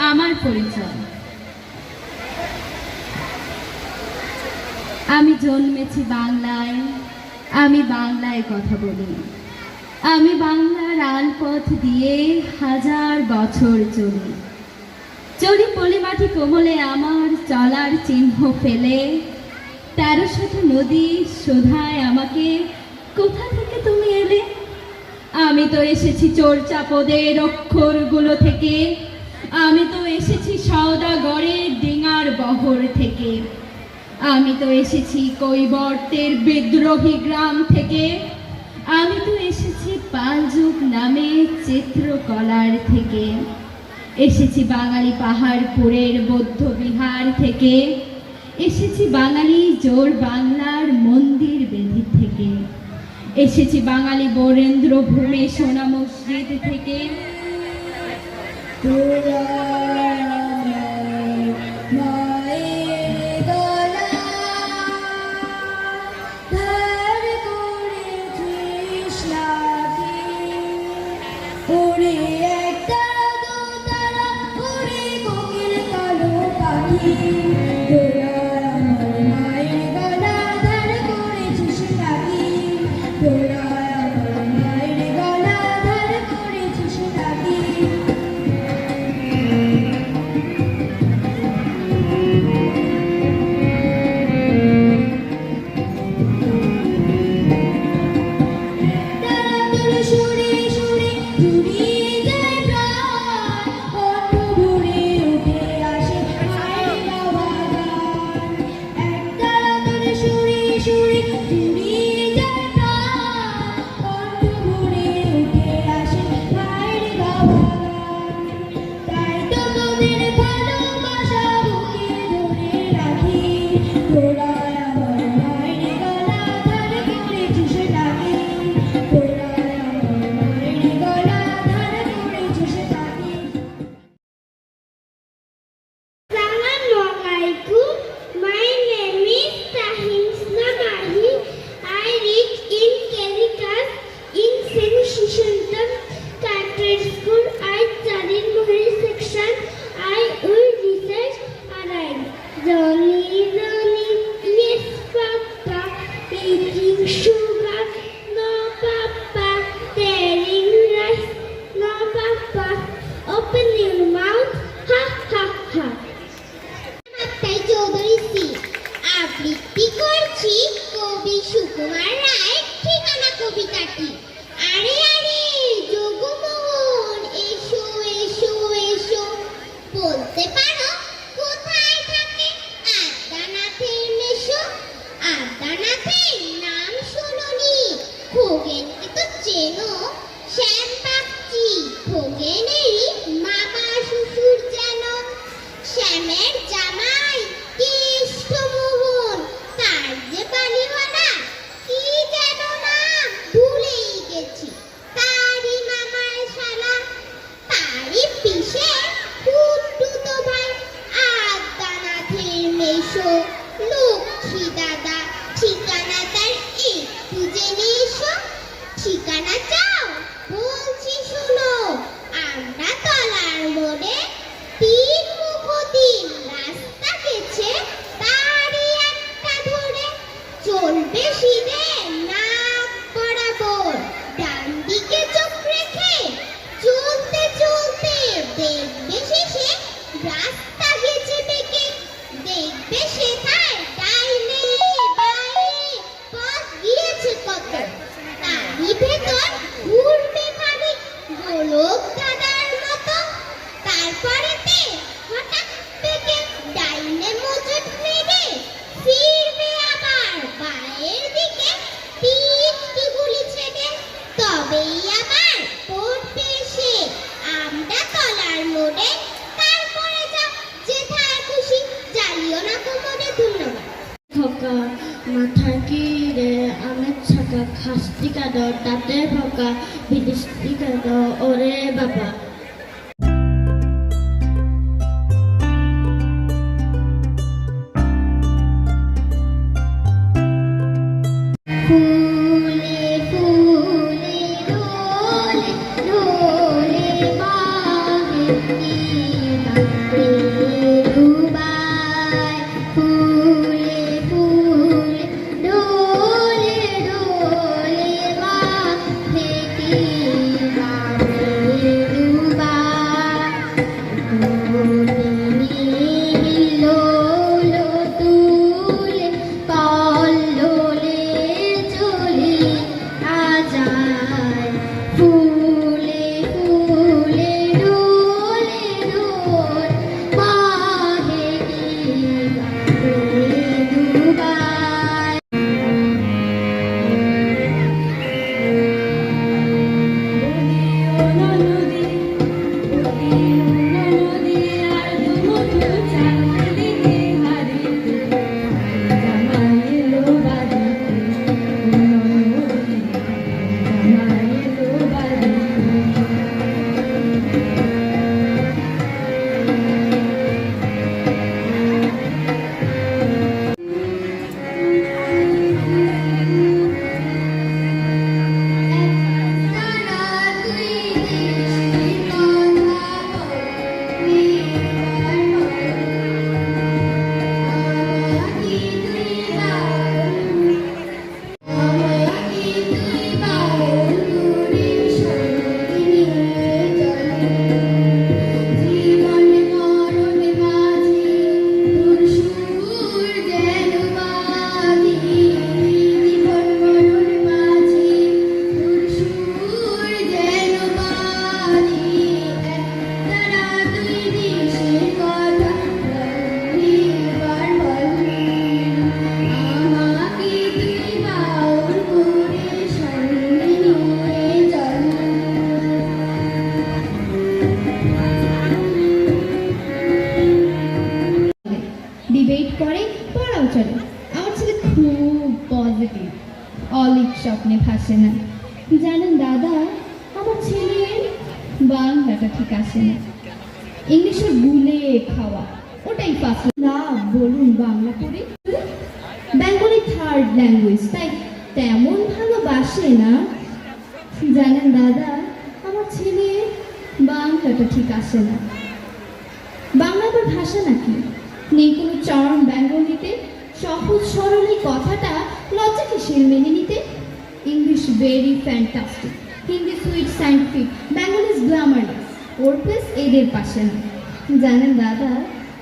আমার পরিচয়। আমি জন্মেছি বাংলায়, আমি বাংলায় কথা বলি। আমি বাংলার আলপথ দিয়ে হাজার বছর চলি। চলি পলিমাটি কোমলে আমার চলার চিহ্ন ফেলে। ১৩০০ নদী শোধায় আমাকে, কোথা থেকে তুমি এলে? আমি তো এসেছি চোরচাপদের অক্ষরগুলো থেকে। আমি তো এসেছি সওদাগরের ডিঙার বহর থেকে। আমি তো এসেছি কৈবর্তের বিদ্রোহী গ্রাম থেকে। আমি তো এসেছি পালযুগ নামে চিত্রকলার থেকে। এসেছি বাঙালি পাহাড়পুরের বৌদ্ধ বিহার থেকে। এসেছি বাঙালি জোর বাংলার মন্দির বেদি থেকে। এসেছি বাঙালি বরেন্দ্র ভূমে সোনা মসজিদ থেকে। মাথায় কি রে আমের ছাকা খাস্তি কাদো তাতে ফকা বিদিষ্টি কাদো ওরে বাবা। ফুলে ফুলে ডোলে ডোলে বাঁধে লোলো তুলে কল্লোলে চলে আজায় ফুলে ফুলে ডোলে ডোল মাহে দুবাই ডিবেট করে পড়াও চলে। আমার ছেলে খুব পজিটিভ, অলিক স্বপ্নে ভাসে না। জানেন দাদা, আমার ছেলের বাংলাটা ঠিক আসে না, ইংলিশে গুলে খাওয়া ওটাই ফার্স্ট। না বলুন বাংলা পড়ে, বেঙ্গলি থার্ড ল্যাঙ্গুয়েজ, তাই তেমন ভালোবাসে না। জানেন দাদা, আমার ছেলের বাংলাটা ঠিক আসে না। বাংলা আবার ভাষা নাকি? নেই কোনো চার্ম বেঙ্গলিতে? সহজ সরল এই কথাটা লজ্জা কিসের মেনে নিতে? English very fantastic, Hindi sweet scientific, Bengal is glamorous, or place এদের পাশে না। জানেন দাদা,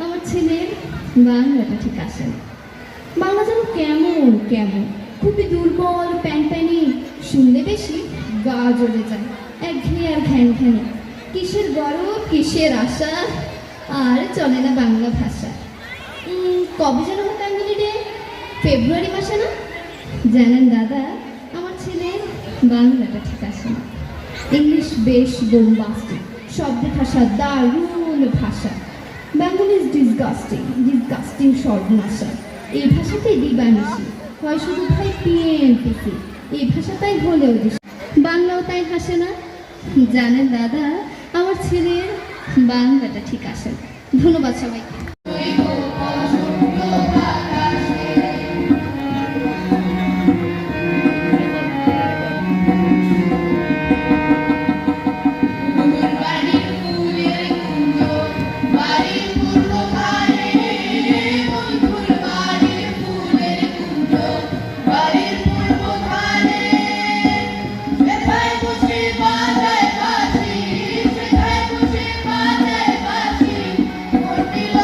আমার ছেলের বাংলাটা ঠিক আসে না। বাংলা যেন কেমন কেমন, খুবই দুর্বল, প্যানপ্যানি, শুনলে বেশি গা জ্বলে যায়, একঘেয়ে আর ঘ্যান ঘ্যানে। কিসের গরব, কিসের আশা, আর চলে না বাংলা ভাষা। কবে যেন বেঙ্গলি ডে? ফেব্রুয়ারি মাসে না? জানেন দাদা, আমার ছেলে বাংলাটা ঠিক আসে না। ইংলিশ বেশ বোম্বাস্টিক, শব্দ ভাষা দারুণ ভাষা। বেঙ্গল ইজ ডিসগাস্টিং, ডিসগাস্টিং সর্বনাশা। এই ভাষাতেই দিবানিশি হয়, শুধু ভাই পিএমপিসি। এই ভাষাটাই হলেও দিশি, বাংলাও তাই হাসে না। জানেন দাদা, আমার ছেলের বাংলাটা ঠিক আসে না। ধন্যবাদ সবাইকে। বাজায় বাঁশি, সেথায় বসে বাজায় বাঁশি, মন দিল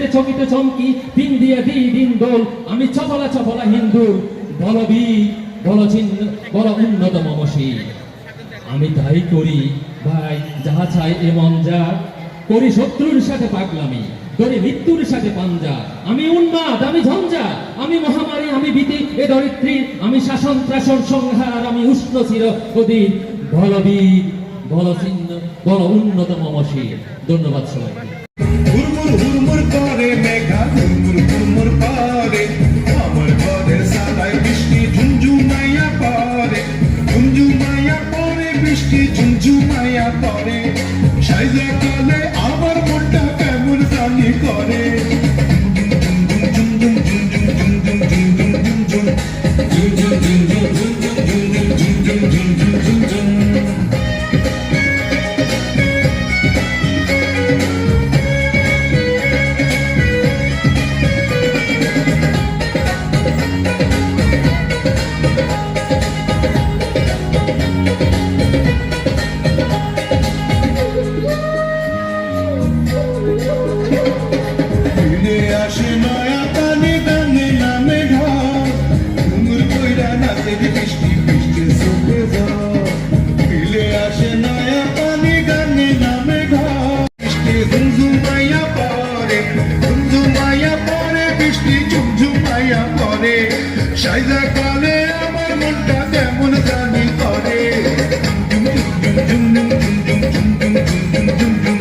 চকিত চমকি দিন দিয়ে দিন দোল আমি চপলা চপলা হিন্দুর বলবীর বল চিহ্ন বল উন্নত মমশী আমি তাই করি ভাই যাহা চাই এমন যা করি শত্রুর সাথে পাগলামি ধরে মৃত্যুর সাথে পাঞ্জা আমি উন্মাদ আমি ঝঞ্ঝা আমি মহামারী আমি ভীতি এ ধরিত্রী আমি শাসন ত্রাসন সংহার আমি উষ্ণ চির অধীর বলবীর বল চিহ্ন বল উন্নত মমশী ধন্যবাদ সবাইকে হুরমুর হুরমুর করে মেঘা হুরমুর হুরমুর করে আমার ঘরের সালায় বৃষ্টি ঝুমঝুমাইয়া পড়ে ঝুমঝুমাইয়া পড়ে বৃষ্টি ঝুমঝুমাইয়া পড়ে সাইজা কালে আমার মনটা কেমন জানি করে ফিরে আসে নয়া তানে গানে নামে ঢাক ঘুঙুর কইরা নাচে বৃষ্টি বৃষ্টি চোখে যাও ফিরে আসে নয়া তানে গানে নামে ঢাক বৃষ্টি ঝুমঝুমাইয়া পড়ে বৃষ্টি ঝুমঝুমাইয়া পড়ে সাইজা কালে আমার মনটা কেমন জানি করে ঝুম ঝুম ঝুম ঝুম ঝুম ঝুম ঝুম ঝুম ঝুম ঝুম ঝুম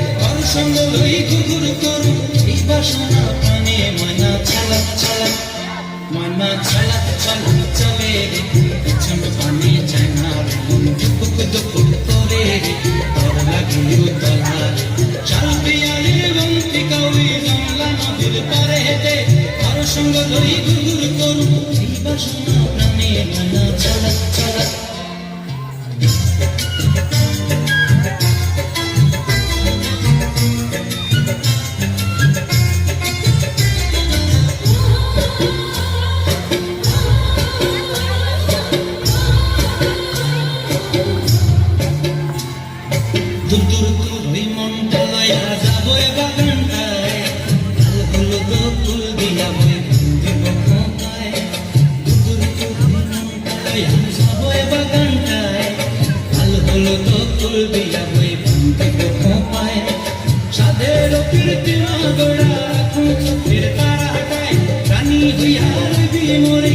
সঙ্গ লই গুরুর করু এই বাসনা প্রাণে মনা চালা চালা দূর দূর ওই মনটা লয়া যাবো বাগানটায় হলো তো ফুল দিয়া বই দিব কোথায় দূর দূর ওই মনটা লয়া যাবো বাগানটায় হলো তো ফুল দিয়া বই দিব কোথায় সাদের কীর্তি নগরা রাখুন চোখের তারাটায় রানী হইয়া রবি মরে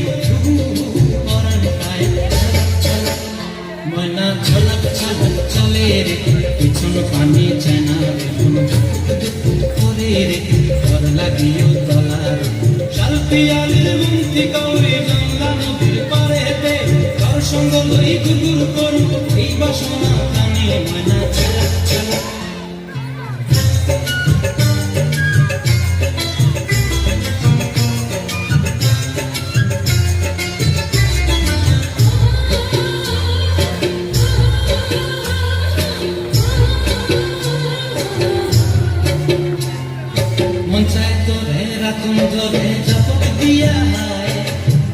মনা ছলক ছলক চলে রে পিছন পানি চেনা রে মন করে রে ঘর লাগিও তলার শালপিয়ালির মুক্তি কৌরি জঙ্গলা নদীর পারেতে ঘর সঙ্গ লই গুগুর করু এই বাসনা প্রাণে মনা ছলক ছলক ধরে জপক দিয়া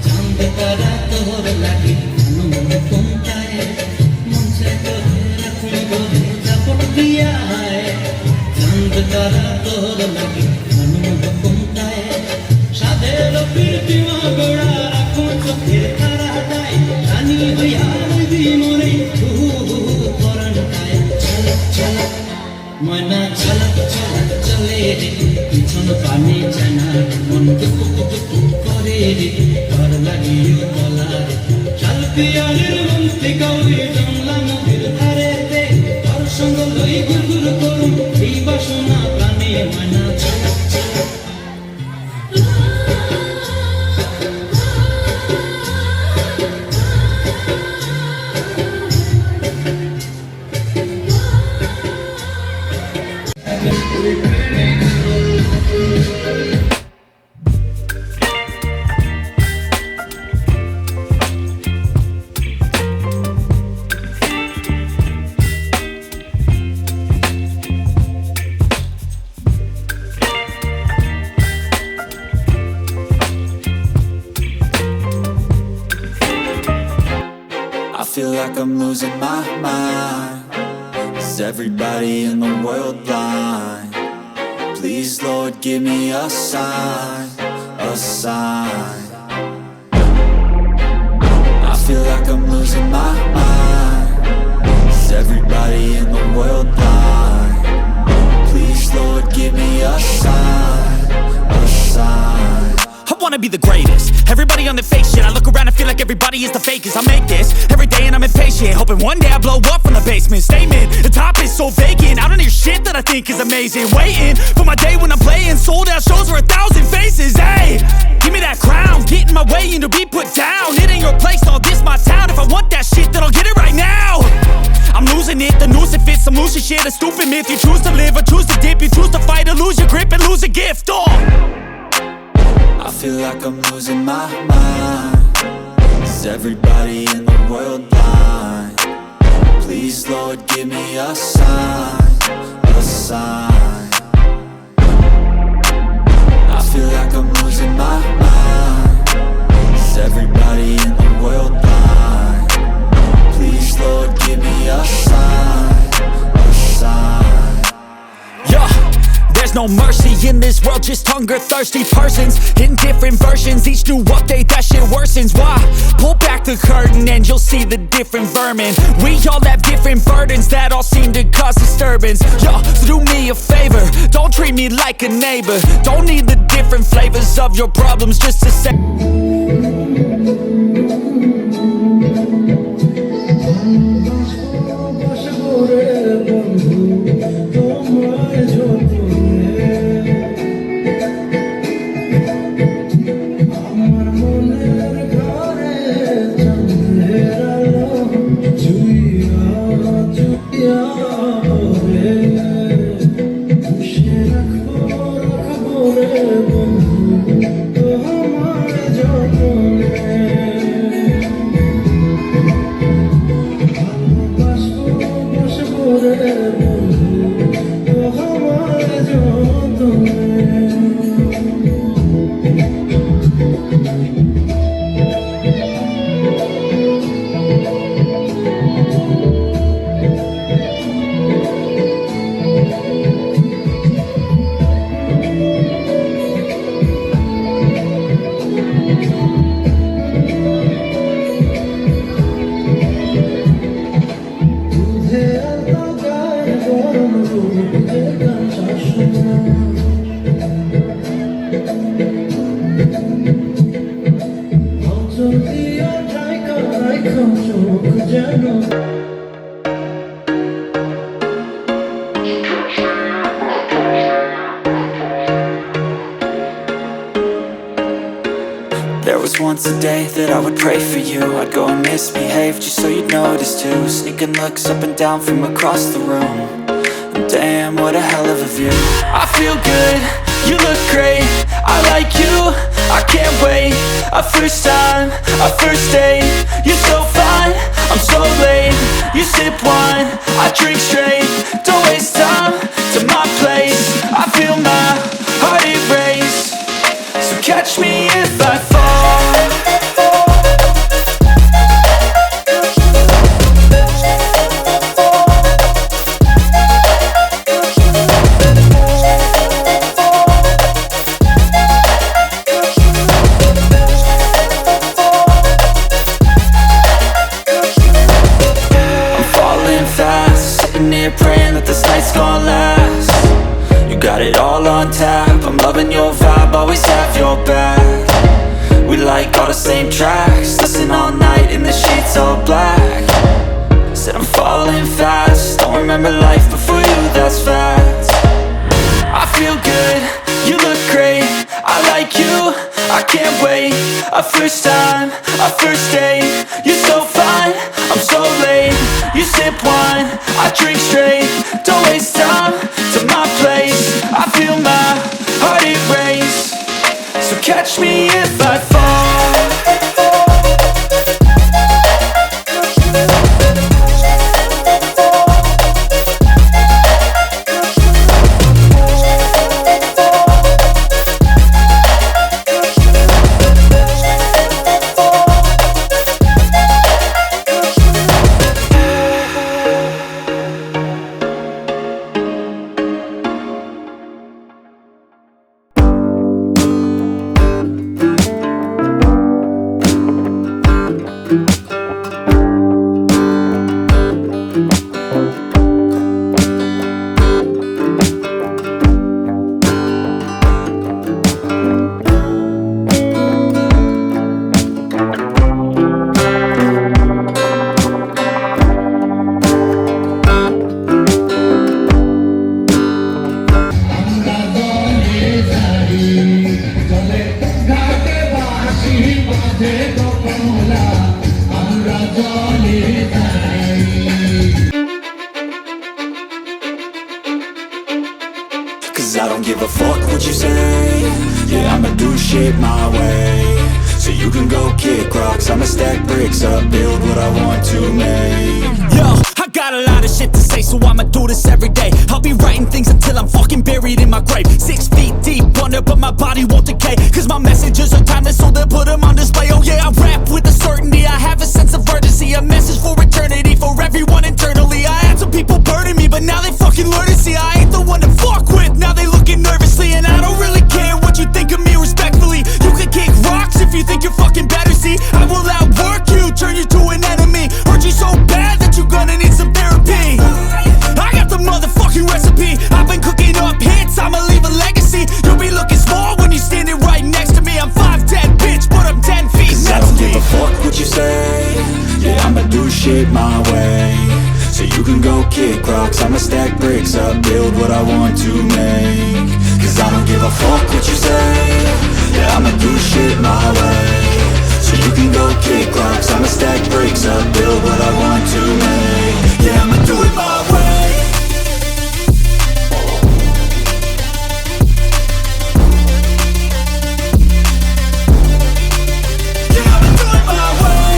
চাঁদ তারা তোর লাগে মন কোনটায় মন চাই ধরে রাখুন ধরে জপক দিয়া চাঁদ তারা তোর লাগে মন কোনটায় সাদের কীর্তি গোড়া রাখুন চোখের তারাটায় রানী হইয়া রবি মরে পরাণটায় চলক চলক মনা চলক চলক চলে রে পিছন পানি জানা মন টুকু করে রে ঘর লাগিও তলার শালপিয়ালির মুক্তি কৌরি জঙ্গলা নদীর ধারেতে ঘর সঙ্গ লই গুরগুর করু এই বাসনা প্রাণে মনা চলক চলক We losing my mind? Is everybody in the world blind? Please, Lord, give me a sign, a sign. I feel like I'm losing my mind. Is everybody in the world blind? Please, Lord, give me a sign, a sign. I wanna be the greatest. Everybody on the fake shit. I look around and feel like everybody is the fakest. I make this every day and I'm impatient, hoping one day I blow up from the basement. Statement, the top is so vacant. I don't hear shit that I think is amazing. Waiting for my day when I'm playing sold out shows for 1,000 faces. Hey, give me that crown, get in my way and to be put down. It ain't your place, all this my town. If I want that shit, then I'll get it right now. I'm losing it, the noose it fits. I'm losing shit, a stupid myth. You choose to live or choose to dip. You choose to fight or lose your grip and lose a gift. I feel like I'm losing my mind. Is everybody in the world blind? Please, Lord, give me a sign, a sign. I feel like I'm losing my mind. Is everybody in the world blind? Please, Lord, give me a sign, a sign. Yeah, there's no mercy in this world, just hunger-thirsty persons in different versions. Each new update, that shit worsens. Why? Pull back the curtain and you'll see the different vermin. We all have different burdens that all seem to cause disturbance. Yo, so do me a favor, don't treat me like a neighbor. Don't need the different flavors of your problems just to say. There was once a day that I would pray for you. I'd go and misbehave just so you'd notice too. Sneaking looks up and down from across the room. And damn, what a hell of a view. I feel good, you look great, I like you, I can't wait. A first time, a first date, you're so fine, I'm so late. You sip wine, I drink straight, don't waste time to my place. I feel my heart erase, so catch me if I fall. Praying that this night's gonna last. You got it all on tap, I'm loving your vibe, always have your back. We like all the same tracks, listen all night in the sheets all black. Said I'm falling fast, don't remember life before you, that's fact. I feel good, you look great, I like you, I can't wait. A first time, a first date, you're so fine, I'm so late. You sip wine, I drink straight, don't waste time to my place. I feel my heart erase, so catch me if I fall. don't give a fuck what you say. Yeah, I'ma do shit my way. So you can go kick rocks, I'ma stack bricks up, build what I want to make. Yo, I got a lot of shit to say, so I'ma do this every day. I'll be writing things until I'm fucking buried in my grave. 6 feet deep under, but my body won't decay. Cause my messages are timeless, so they'll put them on display. Oh yeah, I rap with a certainty, I have a sense of urgency. A message for eternity, for everyone internally. I had some people burning me, but now they fucking learn to see I ain't the one to fuck with, now they looking nervously. And I don't really care what you think of me respectfully. You can kick rocks if you think you're fucking better, see. I will outwork you, turn you to an enemy. Hurt you so bad that you're gonna need some therapy. I got the motherfucking recipe, I've been cooking up hits, I'ma leave a legacy. You'll be looking small when you're standing right next to me. I'm 5'10", bitch, but I'm 10 feet Cause I next don't to give me. a fuck what you say. Yeah, I'ma do shit my way. So you can go kick rocks, I'ma stack bricks up, build what I want to make. Cause I don't give a fuck what you say. Yeah, I'ma do shit my way. So you can go kick rocks, I'ma stack bricks up, build what I want to make. Yeah, I'ma do it my way. Yeah, I'ma do it my way.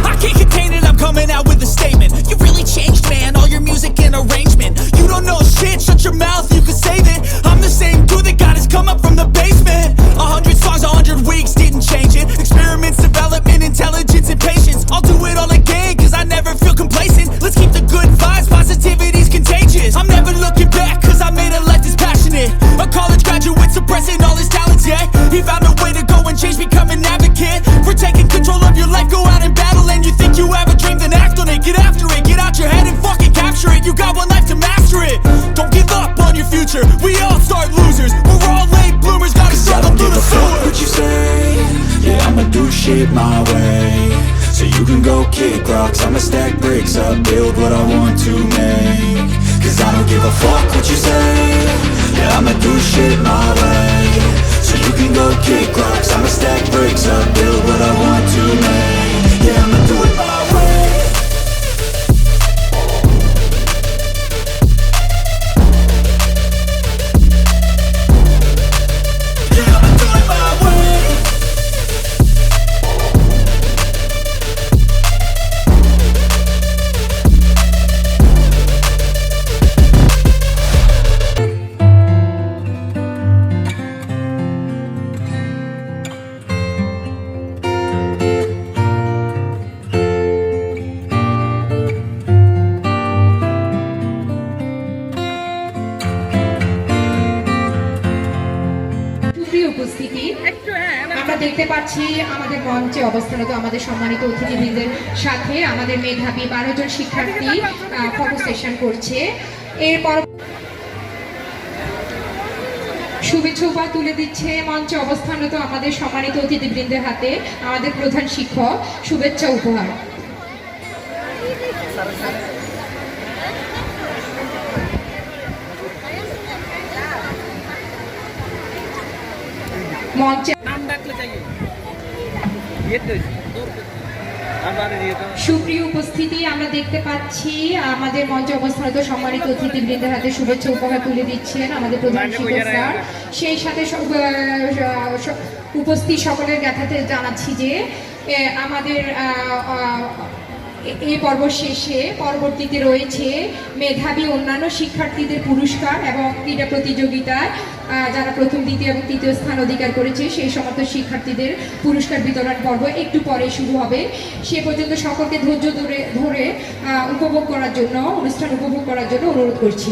I can't contain it, I'm coming out with a statement. You really changed, man, all your music and arrangement. You don't know shit, shut your mouth, you can save it. I'm the same dude that got his come up from the basement. 100 songs, 100 weeks, didn't change it. Experiments, development, intelligence, and patience. I'll do it all again, cause I never feel complacent. Let's keep the good vibes, positivity's contagious. I'm never looking back, cause I made a life that's passionate. A college graduate suppressing all his talents, yeah. He found a way to go and change, become an advocate. For taking control of your life, go out and battle. And you think you have a dream, then act on it. Get after it, get out your head and fucking capture it. You got one life to master it. Don't give up on your future, we all start losers. We're all late bloomers, gotta Cause I struggle don't through give the a fuck sewer. what you say. Yeah, I'ma do shit my way. So you can go kick rocks, I'ma stack bricks up, build what I want to make. Cause I don't give a fuck what you say. Yeah, I'ma do shit my way. So you can go kick rocks, I'ma stack bricks up, build what I want to make. Yeah, I'ma do it my way. Yeah, I'ma do it my way. সুপ্রিয় উপস্থিতি, আমরা দেখতে পাচ্ছি আমাদের মঞ্চে অবস্থানরত আমাদের সম্মানিত অতিথিবৃন্দের সাথে আমাদের মেধাবী 12 জন শিক্ষার্থী ফটো সেশন করছে। এরপর শুভেচ্ছা উপহার তুলে দিচ্ছে মঞ্চে অবস্থানরত আমাদের সম্মানিত অতিথিবৃন্দের হাতে আমাদের প্রধান শিক্ষক শুভেচ্ছা উপহার। মঞ্চে সুপ্রিয় উপস্থিতি, আমরা দেখতে পাচ্ছি আমাদের মঞ্চে অবস্থানত সম্মানিত অতিথিবৃন্দের হাতে শুভেচ্ছা উপহার তুলে দিচ্ছেন আমাদের প্রধান শিক্ষক স্যার। সেই সাথে উপস্থিত সকলের কাছে জানাচ্ছি যে আমাদের এই পর্ব শেষে পরবর্তীতে রয়েছে মেধাবী অন্যান্য শিক্ষার্থীদের পুরস্কার এবং ক্রীড়া প্রতিযোগিতায় যারা প্রথম, দ্বিতীয় এবং তৃতীয় স্থান অধিকার করেছে সেই সমস্ত শিক্ষার্থীদের পুরস্কার বিতরণ পর্ব একটু পরে শুরু হবে। সে পর্যন্ত সকলকে ধৈর্য ধরে উপভোগ করার জন্য, অনুষ্ঠান উপভোগ করার জন্য অনুরোধ করছি।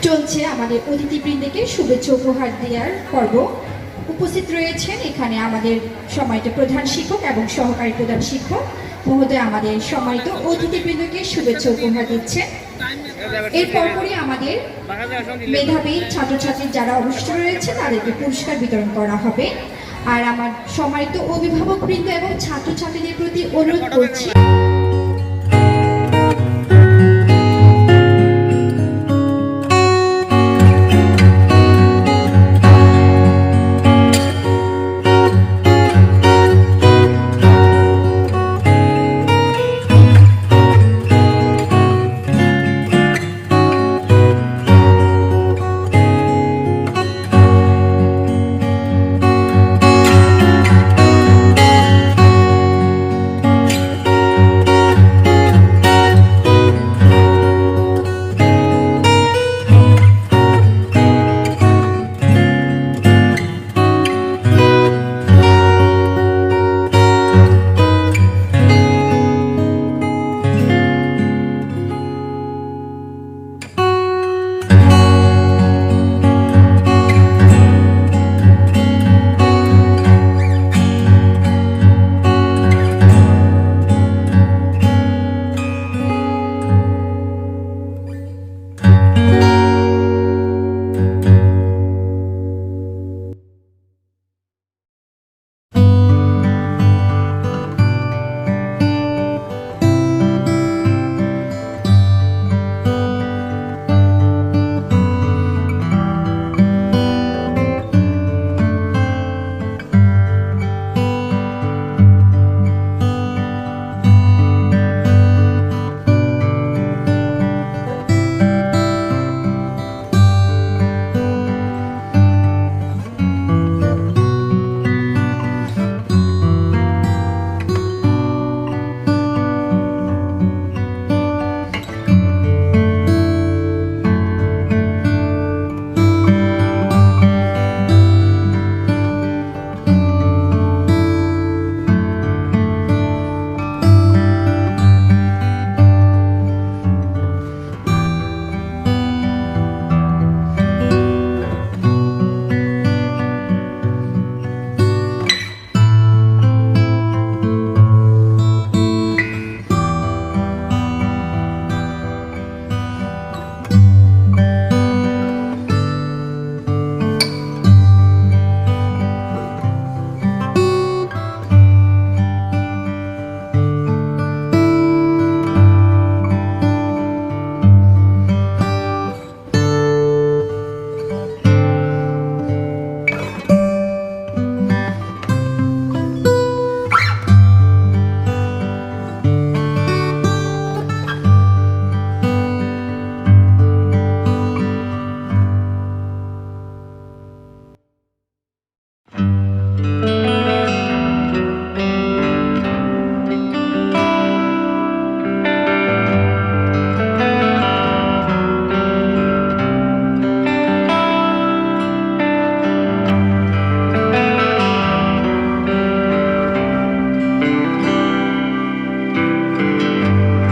চলছে আমাদের অতিথিবৃন্দকে শুভেচ্ছা উপহার দেওয়ার পর্ব। উপস্থিত রয়েছেন এখানে আমাদের সম্মানিত প্রধান শিক্ষক এবং সহকারী প্রধান শিক্ষক মহোদয় আমাদের সম্মানিত অতিথিবৃন্দকে শুভেচ্ছা উপহার দিচ্ছে। এর পরপরই আমাদের মেধাবী ছাত্রছাত্রী যারা অবশিষ্ট রয়েছে তাদেরকে পুরস্কার বিতরণ করা হবে। আর আমার সম্মানিত অভিভাবকবৃন্দ এবং ছাত্রছাত্রীদের প্রতি অনুরোধ করছি